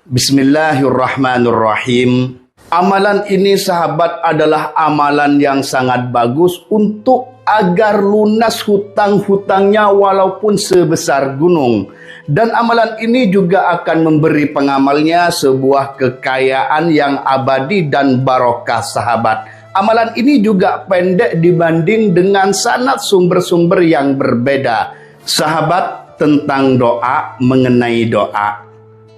Bismillahirrahmanirrahim. Amalan ini sahabat adalah amalan yang sangat bagus untuk agar lunas hutang-hutangnya walaupun sebesar gunung. Dan amalan ini juga akan memberi pengamalnya sebuah kekayaan yang abadi dan barokah sahabat. Amalan ini juga pendek dibanding dengan sanad sumber-sumber yang berbeda. Sahabat, tentang doa, mengenai doa.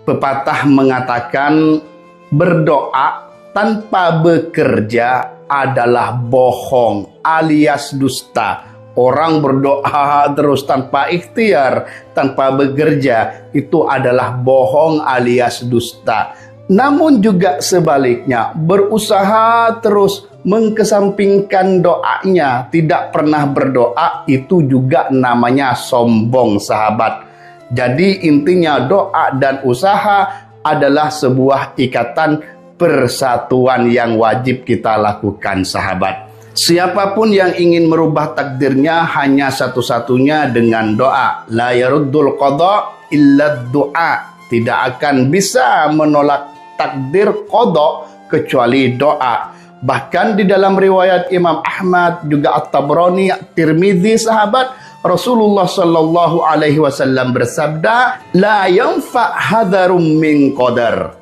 Pepatah mengatakan berdoa tanpa bekerja adalah bohong alias dusta. Orang berdoa terus tanpa ikhtiar, tanpa bekerja, itu adalah bohong alias dusta. Namun juga sebaliknya, berusaha terus mengkesampingkan doanya, tidak pernah berdoa, itu juga namanya sombong sahabat. Jadi intinya doa dan usaha adalah sebuah ikatan persatuan yang wajib kita lakukan sahabat. Siapapun yang ingin merubah takdirnya hanya satu-satunya dengan doa. La yaruddul qada illa doa. Tidak akan bisa menolak takdir qada kecuali doa. Bahkan di dalam riwayat Imam Ahmad, juga At-Tabrani, Tirmidzi sahabat, Rasulullah sallallahu alaihi wasallam bersabda, la yanfa hadarum min qadar,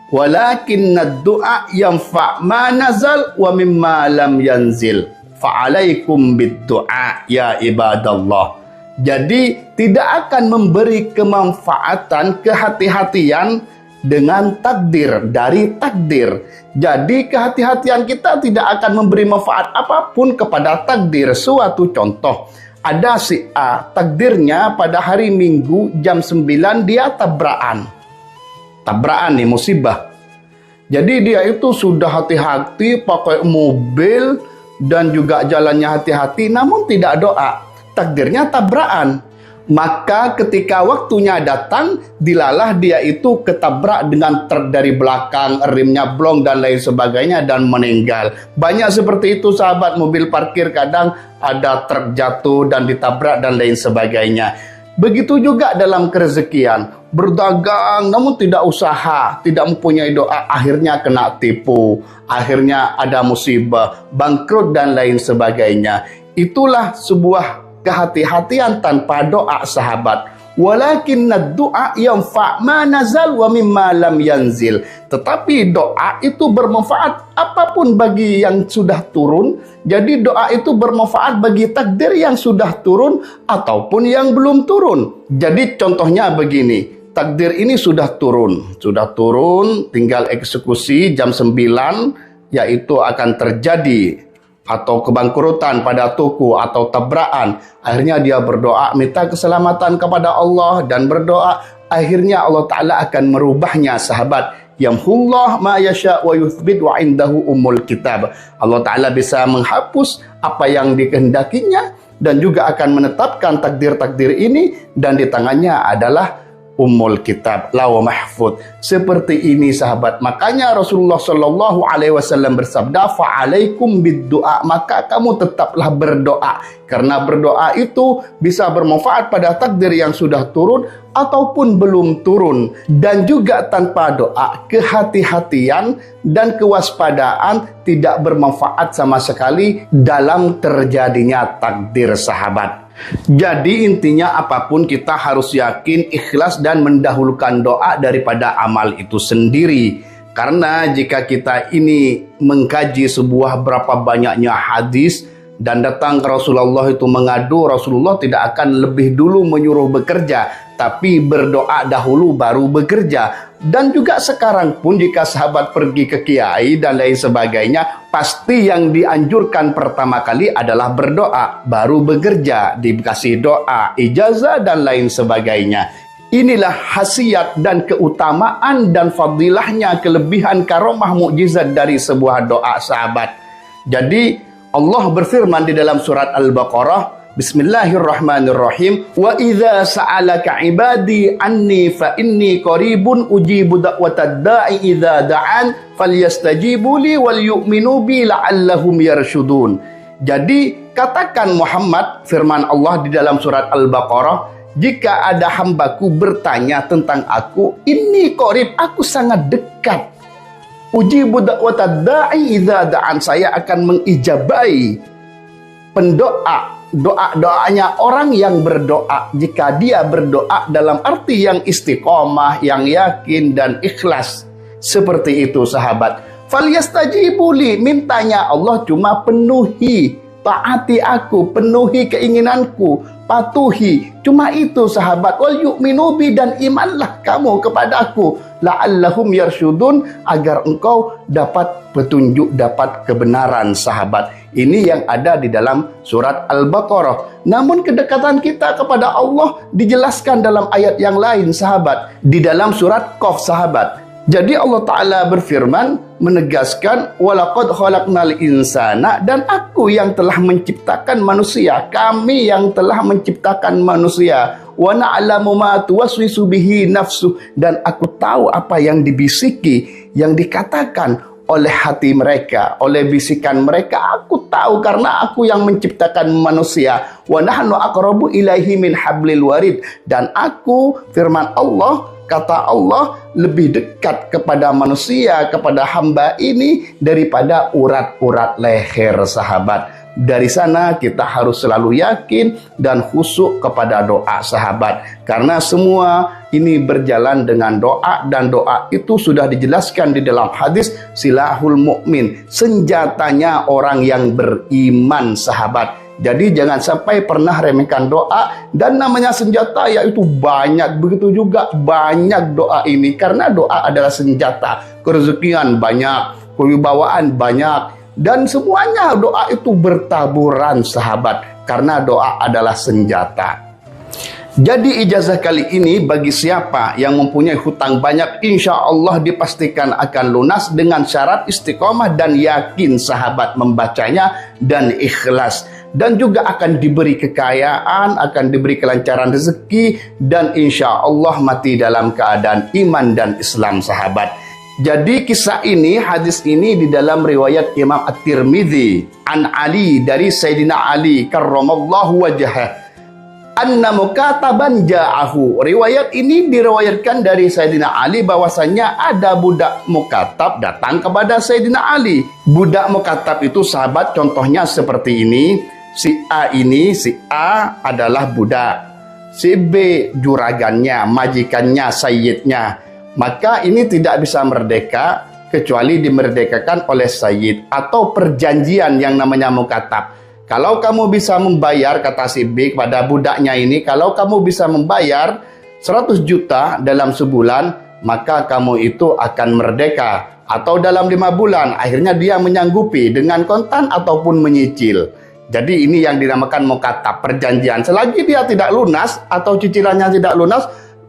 walakin ad-du'a yanfa ma nazal wa mimma lam yanzil. Fa'alaikum bid-du'a ya ibadallah. Jadi tidak akan memberi kemanfaatan, kehati-hatian dengan takdir, dari takdir. Jadi kehati-hatian kita tidak akan memberi manfaat apapun kepada takdir. Suatu contoh, ada si A, takdirnya pada hari Minggu jam 9 dia tabrakan. Tabrakan nih, musibah. Jadi dia itu sudah hati-hati pakai mobil dan juga jalannya hati-hati, namun tidak doa. Takdirnya tabrakan. Maka ketika waktunya datang, dilalah dia itu ketabrak dengan truk dari belakang, remnya blong dan lain sebagainya, dan meninggal. Banyak seperti itu sahabat, mobil parkir kadang ada truk jatuh dan ditabrak dan lain sebagainya. Begitu juga dalam kerezekian, berdagang namun tidak usaha, tidak mempunyai doa, akhirnya kena tipu, akhirnya ada musibah, bangkrut dan lain sebagainya. Itulah sebuah kehati-hatian tanpa doa sahabat. Walakin ad-du'a yanfa' ma nazal wa mimma lam yanzil. Tetapi doa itu bermanfaat apapun bagi yang sudah turun. Jadi doa itu bermanfaat bagi takdir yang sudah turun ataupun yang belum turun. Jadi contohnya begini, takdir ini sudah turun, tinggal eksekusi jam 9, yaitu akan terjadi atau kebangkrutan pada toko atau tabrakan. Akhirnya dia berdoa, minta keselamatan kepada Allah dan berdoa. Akhirnya Allah Ta'ala akan merubahnya sahabat. Yamhullah ma yasha wa yuthbit wa indahu ummul kitab. Allah Ta'ala bisa menghapus apa yang dikehendakinya dan juga akan menetapkan takdir-takdir ini, dan di tangannya adalah Ummul Kitab, Lauh Mahfuz. Seperti ini sahabat. Makanya Rasulullah sallallahu alaihi wasallam bersabda, "Fa'alaikum bid-du'a." Maka kamu tetaplah berdoa, karena berdoa itu bisa bermanfaat pada takdir yang sudah turun ataupun belum turun. Dan juga tanpa doa, kehati-hatian dan kewaspadaan tidak bermanfaat sama sekali dalam terjadinya takdir sahabat. Jadi intinya apapun kita harus yakin, ikhlas dan mendahulukan doa daripada amal itu sendiri. Karena jika kita ini mengkaji sebuah berapa banyaknya hadis dan datang ke Rasulullah itu mengadu, Rasulullah tidak akan lebih dulu menyuruh bekerja, tapi berdoa dahulu baru bekerja. Dan juga sekarang pun jika sahabat pergi ke kiai dan lain sebagainya, pasti yang dianjurkan pertama kali adalah berdoa, baru bekerja, dikasih doa, ijazah dan lain sebagainya. Inilah khasiat dan keutamaan dan fadilahnya, kelebihan karomah mukjizat dari sebuah doa sahabat. Jadi Allah berfirman di dalam surat Al-Baqarah, Bismillahirrahmanirrahim, wa idza sa'alaka ibadi anni fa inni qaribun ujibu da'watad da'i idza da'an falyastajibu li wal yu'minu bi la'allahum yarshudun. Jadi katakan Muhammad, firman Allah di dalam surat Al-Baqarah, jika ada hambaku bertanya tentang aku, inni qarib, aku sangat dekat. Ujibu da'watad da'i idza da'an, saya akan mengijabai doanya orang yang berdoa jika dia berdoa dalam arti yang istiqomah, yang yakin dan ikhlas. Seperti itu sahabat. Falyastajibu li, mintanya Allah cuma penuhi, taati aku, penuhi keinginanku, patuhi. Cuma itu sahabat. Wal yu'minu bi, dan imanlah kamu kepada aku, la'allahum yarsyudun, agar engkau dapat petunjuk, dapat kebenaran sahabat. Ini yang ada di dalam surat Al-Baqarah. Namun kedekatan kita kepada Allah dijelaskan dalam ayat yang lain sahabat, di dalam surat Qaf sahabat. Jadi Allah Ta'ala berfirman, menegaskan, walaqad khalaqnal insana, dan aku yang telah menciptakan manusia, kami yang telah menciptakan manusia, wa na'lamu ma tuwaswisu bihi nafsu, dan aku tahu apa yang dibisiki, yang dikatakan oleh hati mereka, oleh bisikan mereka. Aku tahu karena aku yang menciptakan manusia. Wa nahnu aqrabu ilaihi min hablil warid, dan aku, firman Allah, kata Allah, lebih dekat kepada manusia, kepada hamba ini daripada urat-urat leher sahabat. Dari sana kita harus selalu yakin dan khusyuk kepada doa sahabat. Karena semua ini berjalan dengan doa, dan doa itu sudah dijelaskan di dalam hadis silahul mukmin, senjatanya orang yang beriman sahabat. Jadi jangan sampai pernah remehkan doa, dan namanya senjata yaitu banyak, begitu juga banyak doa ini, karena doa adalah senjata. Kerezekian banyak, kewibawaan banyak, dan semuanya doa itu bertaburan sahabat, karena doa adalah senjata. Jadi ijazah kali ini bagi siapa yang mempunyai hutang banyak, insya Allah dipastikan akan lunas dengan syarat istiqomah dan yakin sahabat membacanya dan ikhlas. Dan juga akan diberi kekayaan, akan diberi kelancaran rezeki, dan insya Allah mati dalam keadaan iman dan Islam sahabat. Jadi kisah ini, hadis ini di dalam riwayat Imam At-Tirmidzi an Ali, dari Sayyidina Ali karramallahu wajhah, anna mukataban ja'ahu. Riwayat ini diriwayatkan dari Sayyidina Ali bahwasanya ada budak mukatab datang kepada Sayyidina Ali. Budak mukatab itu sahabat contohnya seperti ini. Si A ini, si A adalah budak, si B juragannya, majikannya, sayyidnya. Maka ini tidak bisa merdeka kecuali dimerdekakan oleh sayyid atau perjanjian yang namanya mukatab. Kalau kamu bisa membayar, kata si B kepada budaknya ini, kalau kamu bisa membayar 100 juta dalam sebulan, maka kamu itu akan merdeka. Atau dalam 5 bulan, akhirnya dia menyanggupi dengan kontan ataupun menyicil. Jadi ini yang dinamakan mukatab, perjanjian. Selagi dia tidak lunas atau cicilannya tidak lunas,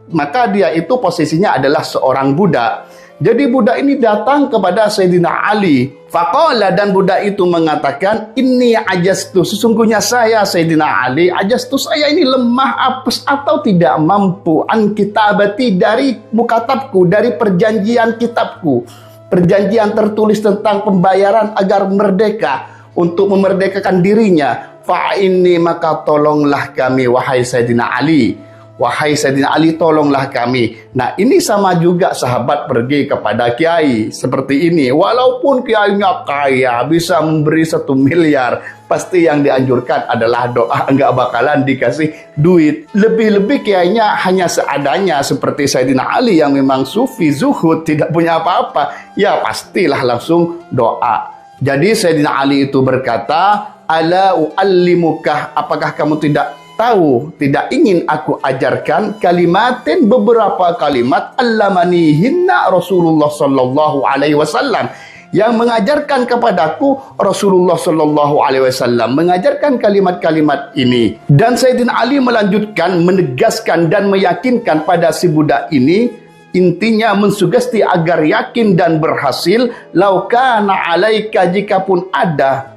maka dia itu posisinya adalah seorang budak. Jadi budak ini datang kepada Sayyidina Ali. Faqala, dan budak itu mengatakan, inni ajastu, sesungguhnya saya Sayyidina Ali, ajastu, saya ini lemah, apes atau tidak mampu, an kitabati, dari mukatabku, dari perjanjian kitabku, perjanjian tertulis tentang pembayaran agar merdeka, untuk memerdekakan dirinya. Fa inni, maka tolonglah kami wahai Sayyidina Ali. Wahai Sayyidina Ali, tolonglah kami. Nah, ini sama juga sahabat pergi kepada kiai seperti ini. Walaupun kiainya kaya, bisa memberi 1 miliar, pasti yang dianjurkan adalah doa, enggak bakalan dikasih duit. Lebih-lebih kiainya hanya seadanya seperti Sayyidina Ali yang memang sufi, zuhud, tidak punya apa-apa, ya pastilah langsung doa. Jadi Sayyidina Ali itu berkata, ala u'allimukah, apakah kamu tidak tahu, tidak ingin aku ajarkan kalimatin, beberapa kalimat, allamanihinna Rasulullah sallallahu alaihi wasallam, yang mengajarkan kepadaku Rasulullah sallallahu alaihi wasallam, mengajarkan kalimat-kalimat ini. Dan Sayyidina Ali melanjutkan, menegaskan dan meyakinkan pada si budak ini, intinya mensugesti agar yakin dan berhasil. Laukana alaika, jikapun ada,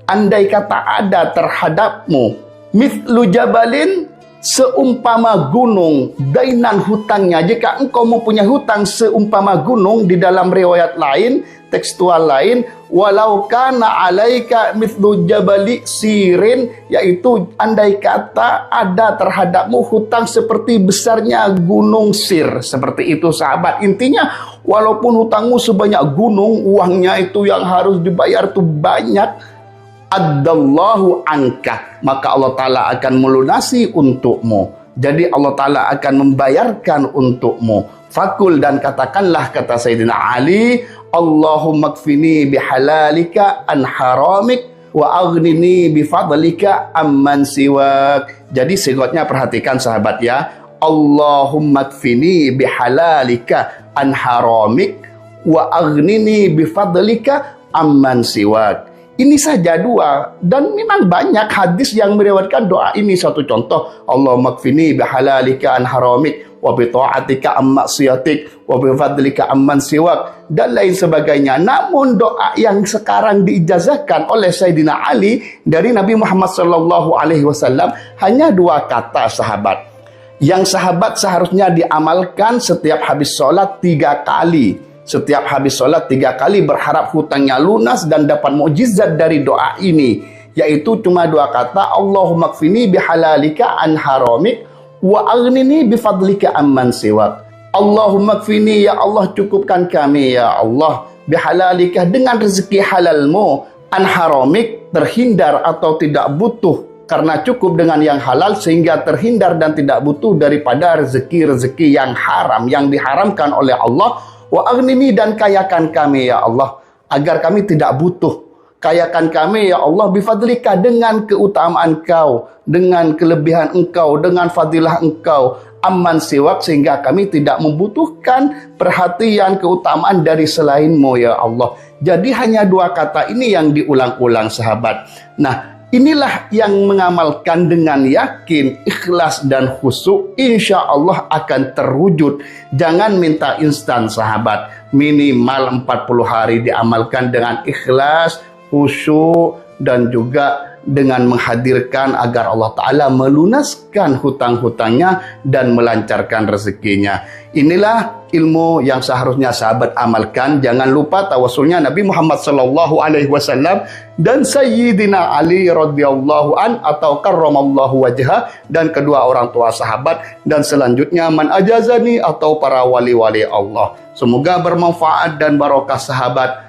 andai kata ada terhadapmu, mithlu jabalin, seumpama gunung, dainan hutangnya. Jika engkau mempunyai hutang seumpama gunung, di dalam riwayat lain, tekstual lain, walau kana alaika mithlu jabali sirin, yaitu andai kata ada terhadapmu hutang seperti besarnya gunung Sir. Seperti itu sahabat. Intinya walaupun hutangmu sebanyak gunung, uangnya itu yang harus dibayar itu banyak, addallahu anka, maka Allah Ta'ala akan melunasi untukmu. Jadi Allah Ta'ala akan membayarkan untukmu. Fakul, dan katakanlah, kata Sayyidina Ali, Allahumma kfini bihalalika an haramik wa aghnini bifadlika amman siwak. Jadi sigotnya perhatikan sahabat ya. Allahumma kfini bihalalika an haramik wa aghnini bifadlika amman siwak. Ini saja dua, dan memang banyak hadis yang meriwayatkan doa ini. Satu contoh, Allahumma kfini bihalalika an haramik wa bi ta'atika am maksiatik wa bi fadlika amman siwak, dan lain sebagainya. Namun doa yang sekarang diijazahkan oleh Sayyidina Ali dari Nabi Muhammad SAW hanya dua kata sahabat, yang sahabat seharusnya diamalkan setiap habis sholat 3 kali. Setiap habis sholat 3 kali berharap hutangnya lunas dan dapat mukjizat dari doa ini, yaitu cuma dua kata, Allahumma kfini bihalalika an haramik wa aghnini bifadlika amman siwak. Allahumma kfini, ya Allah cukupkan kami ya Allah, bihalalika dengan rezeki halalmu, an haramik terhindar atau tidak butuh, karena cukup dengan yang halal sehingga terhindar dan tidak butuh daripada rezeki-rezeki yang haram, yang diharamkan oleh Allah. Wa aghnini, dan kayakan kami ya Allah, agar kami tidak butuh. Kayakan kami ya Allah bifadlika, dengan keutamaan Engkau, dengan kelebihan Engkau, dengan fadilah Engkau, amman siwak, sehingga kami tidak membutuhkan perhatian keutamaan dari selainmu ya Allah. Jadi hanya dua kata ini yang diulang-ulang sahabat. Nah, inilah yang mengamalkan dengan yakin, ikhlas dan khusyuk, insya Allah akan terwujud. Jangan minta instan sahabat. Minimal 40 hari diamalkan dengan ikhlas, khusyuk, dan juga dengan menghadirkan agar Allah Ta'ala melunaskan hutang-hutangnya dan melancarkan rezekinya. Inilah ilmu yang seharusnya sahabat amalkan. Jangan lupa tawasulnya Nabi Muhammad SAW dan Sayyidina Ali radhiyallahu an atau karramallahu wajhah, dan kedua orang tua sahabat, dan selanjutnya man ajazani atau para wali-wali Allah. Semoga bermanfaat dan barokah sahabat.